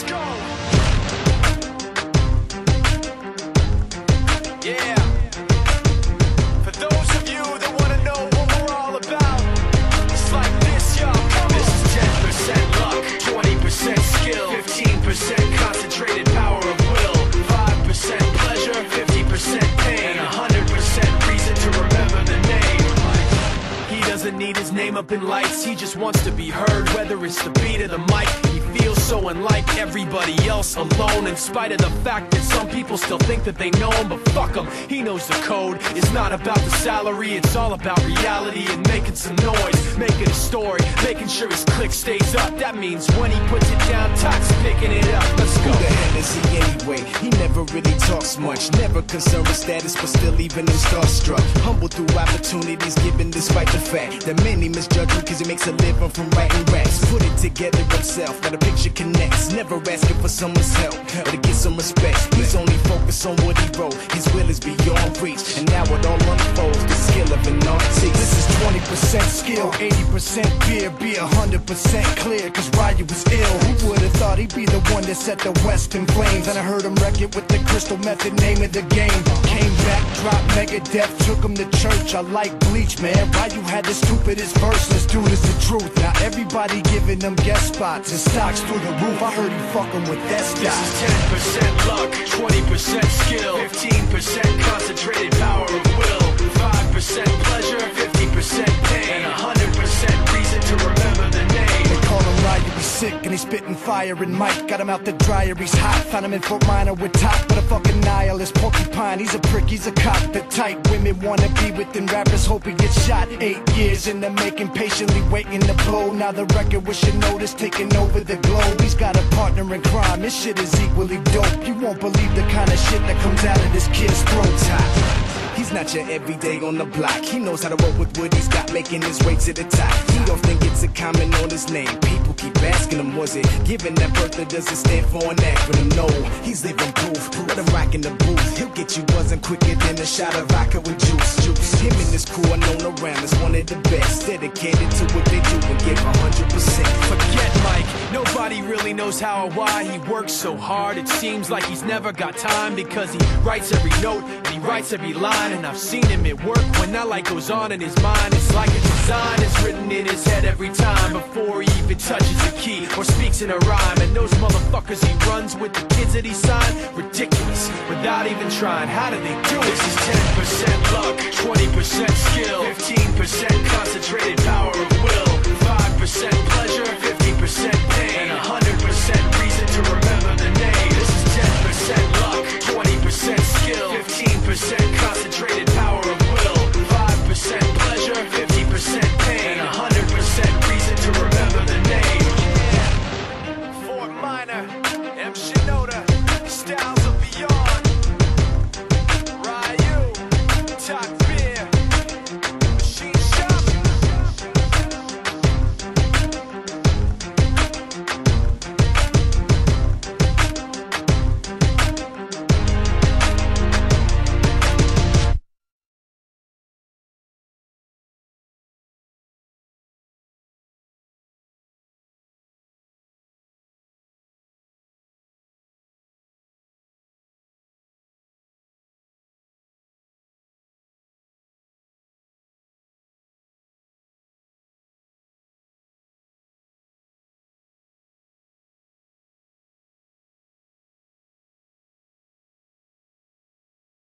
Let's go. Yeah. For those of you that want to know what we're all about, it's like this, y'all. This is 10% luck, 20% skill, 15% concentrated power of will, 5% pleasure, 50% pain, and 100% reason to remember the name. He doesn't need his name up in lights, he just wants to be heard, whether it's the beat or the mic. He feels so unlike everybody else, alone, in spite of the fact that some people still think that they know him, but fuck him, he knows the code. It's not about the salary, it's all about reality and making some noise, making a story, making sure his click stays up. That means when he puts it down, Tox picking it up. Let's go. Who the hell is he anyway? He never really talks much, never concerned with status, but still even him starstruck. Humble through opportunities given despite the fact that many misjudge him cause he makes a living from writing raps. Put it together himself, now the picture connects, never asking for someone's help or to get some respect. He's only focused on what he wrote, his will is beyond reach, and now it all unfolds, the skill of an artist. This is 20% skill, 80% fear, be 100% clear, cause Ryu was ill. Who would've thought he'd be the one that set the West in flames? And I heard him wreck it with the crystal method, name of the game. Came back, dropped Megadeth, took him to church. I like Bleach, man. Ryu had the stupidest verse, this dude is the truth. Now everybody giving them guest spots and stocks through the roof. I heard he fucking with that stock. This is 10% luck, 20% skill, 15% concentrated power of will, 5% pleasure, 50% pain, and 100% reason to remember the name. They call him Ryu, he's sick and he's spitting fire and Mike got him out the dryer, he's hot. Found him in Fort Minor with top, but a fucking nihilist porcupine. He's a prick, he's a cop. The type women wanna be within rappers, hope he gets shot. 8 years in the making, patiently waiting to blow. Now the record with your notice taking over the globe. He's got a partner in crime, this shit is equally dope. You won't believe the kind of shit that comes out of this kid's throat. He's not your everyday on the block. He knows how to roll with what he's got, making his way to the top. He often gets a comment on his name. People keep asking him, was it given that birth that doesn't stand for an acronym? No, he's living proof. Let him rock in the booth. He'll get you buzzing quicker than a shot of vodka with juice. Him and his crew are known around as one of the best, dedicated to what they do and give 100%. Forget Mike, nobody really knows how or why he works so hard. It seems like he's never got time because he writes every note and he writes every line. And I've seen him at work when that light goes on in his mind. It's like a design is written in his head every time before he even touches a key or speaks in a rhyme. And those motherfuckers he runs with, the kids that he signed, ridiculous, without even trying. How do they do it? This is 10% luck, 20% skill, 15% concentrated power of will, 5% pleasure, 50% pain, and 100% reason to remember the name. This is 10% luck, 20%